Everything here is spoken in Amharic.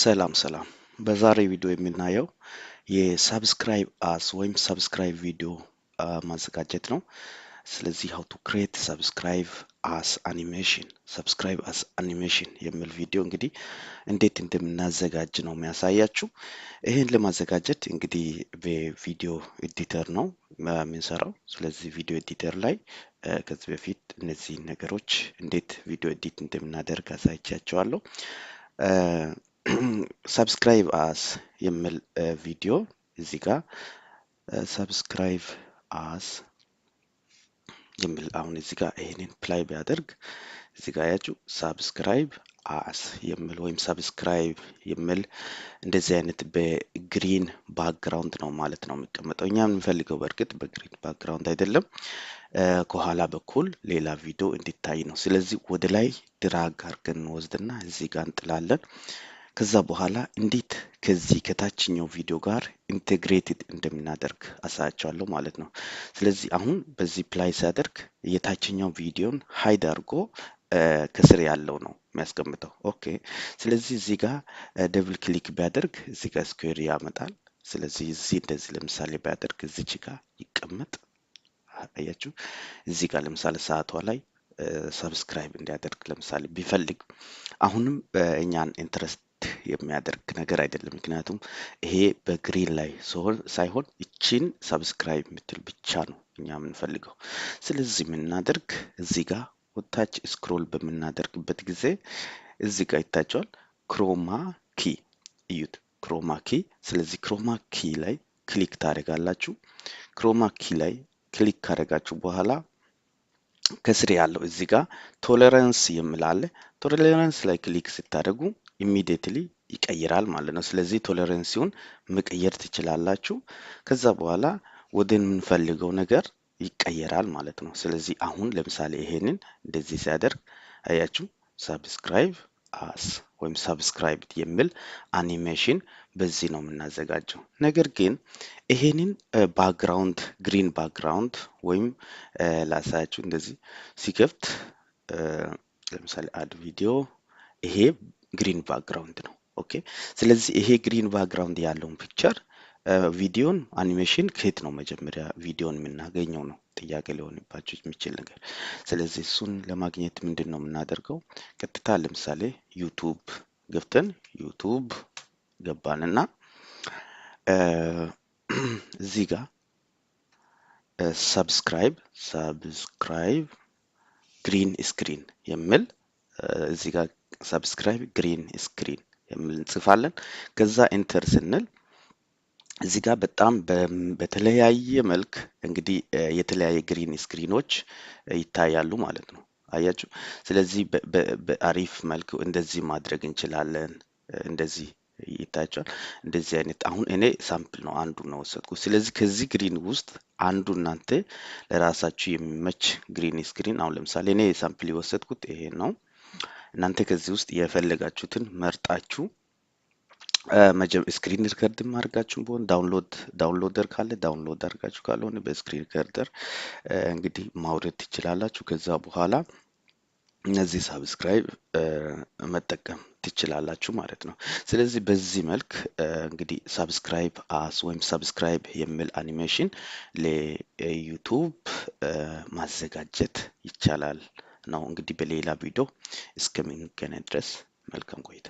ሰላም በዛሬ ቪዲዮ የምናየው የሰብስክራይብ አስ ወይም ሰብስክራይብ ቪዲዮ ማዘጋጀት ነው። ስለዚህ how to create subscribe as animation የሚል ቪዲዮ እንግዲህ እንዴት እንደምናዘጋጅ ነው የሚያሳያችሁ። ይሄን ለማዘጋጀት እንግዲህ በቪዲዮ ኤዲተር ነው የምንሰራው። ስለዚህ ቪዲዮ ኤዲተር ላይ ከዚህ በፊት እነዚህ ነገሮች እንዴት ቪዲዮ ኤዲት እንደምናደርግ አሳይቻችኋለሁ። ሰብስክራይብ አስ የሚል ቪዲዮ እዚህ ጋር ሰብስክራይብ አስ የሚል አሁን እዚህ ጋር ይሄንን ፕላይ ቢያደርግ እዚህ ጋር ያችሁ ሰብስክራይብ አስ የሚል ወይም ሰብስክራይብ የሚል እንደዚህ አይነት በግሪን ባክግራውንድ ነው ማለት ነው የሚቀመጠው። እኛ የምንፈልገው በእርግጥ በግሪን ባክግራውንድ አይደለም፣ ከኋላ በኩል ሌላ ቪዲዮ እንዲታይ ነው። ስለዚህ ወደ ላይ ድራግ አድርገን እንወስድና እዚህ ጋር እንጥላለን። ከዛ በኋላ እንዴት ከዚህ ከታችኛው ቪዲዮ ጋር ኢንቴግሬትድ እንደምናደርግ አሳያቸዋለሁ ማለት ነው። ስለዚህ አሁን በዚህ ፕላይ ሲያደርግ የታችኛው ቪዲዮን ሃይድ አድርጎ ከስር ያለው ነው የሚያስቀምጠው። ኦኬ። ስለዚህ እዚህ ጋር ደብል ክሊክ ቢያደርግ እዚህ ጋር ስኩዌር ያመጣል። ስለዚህ እዚህ እንደዚህ ለምሳሌ ቢያደርግ እዚች ጋር ይቀመጥ። አያችሁ፣ እዚህ ጋር ለምሳሌ ሰዓቷ ላይ ሰብስክራይብ እንዲያደርግ ለምሳሌ ቢፈልግ አሁንም እኛን ኢንትረስት የሚያደርግ ነገር አይደለም። ምክንያቱም ይሄ በግሪን ላይ ሳይሆን እቺን ሰብስክራይብ የምትል ብቻ ነው እኛ የምንፈልገው። ስለዚህ የምናደርግ እዚህ ጋር ወታች ስክሮል በምናደርግበት ጊዜ እዚህ ጋር ይታቸዋል ክሮማ ኪ፣ እዩት፣ ክሮማ ኪ። ስለዚህ ክሮማ ኪ ላይ ክሊክ ታደርጋላችሁ። ክሮማ ኪ ላይ ክሊክ ካደረጋችሁ በኋላ ከስር ያለው እዚህ ጋር ቶለራንስ የሚላለ ቶለራንስ ላይ ክሊክ ስታደርጉ ኢሚዲየትሊ ይቀይራል ማለት ነው። ስለዚህ ቶለረንሲውን መቀየር ትችላላችሁ። ከዛ በኋላ ወደ የምንፈልገው ነገር ይቀየራል ማለት ነው። ስለዚህ አሁን ለምሳሌ ይሄንን እንደዚህ ሲያደርግ አያችሁ ሰብስክራይብ አስ ወይም ሰብስክራይብ የሚል አኒሜሽን በዚህ ነው የምናዘጋጀው። ነገር ግን ይሄንን ባክግራውንድ ግሪን ባክግራውንድ ወይም ላሳያችሁ እንደዚህ ሲከፍት ለምሳሌ አድ ቪዲዮ ይሄ ግሪን ባክግራውንድ ነው። ኦኬ። ስለዚህ ይሄ ግሪን ባክግራውንድ ያለውን ፒክቸር ቪዲዮን አኒሜሽን ከየት ነው መጀመሪያ ቪዲዮን የምናገኘው ነው ጥያቄ ሊሆንባችሁ የሚችል ነገር። ስለዚህ እሱን ለማግኘት ምንድን ነው የምናደርገው? ቀጥታ ለምሳሌ ዩቱብ ገብተን ዩቱብ ገባንና እዚህ ጋር ሰብስክራይብ ግሪን ስክሪን የሚል እዚህ ጋር ሰብስክራይብ ግሪን ስክሪን የሚል እንጽፋለን። ከዛ ኢንተር ስንል እዚህ ጋር በጣም በተለያየ መልክ እንግዲህ የተለያየ ግሪን ስክሪኖች ይታያሉ ማለት ነው። አያችሁ። ስለዚህ በአሪፍ መልክ እንደዚህ ማድረግ እንችላለን። እንደዚህ ይታያችኋል። እንደዚህ አይነት አሁን እኔ ሳምፕል ነው አንዱ ነው ወሰድኩት። ስለዚህ ከዚህ ግሪን ውስጥ አንዱ እናንተ ለራሳችሁ የሚመች ግሪን ስክሪን አሁን ለምሳሌ እኔ ሳምፕል የወሰድኩት ይሄ ነው። እናንተ ከዚህ ውስጥ የፈለጋችሁትን መርጣችሁ ስክሪን ሪከርድ ማድረጋችሁ ቢሆን ዳውንሎደር ካለ ዳውንሎድ አድርጋችሁ ካልሆነ በስክሪን ሪከርደር እንግዲህ ማውረድ ትችላላችሁ። ከዛ በኋላ እነዚህ ሰብስክራይብ መጠቀም ትችላላችሁ ማለት ነው። ስለዚህ በዚህ መልክ እንግዲህ ሰብስክራይብ አስ ወይም ሰብስክራይብ የሚል አኒሜሽን ለዩቱብ ማዘጋጀት ይቻላል ነው። እንግዲህ በሌላ ቪዲዮ እስከምንገናኝ ድረስ መልካም ቆይታ።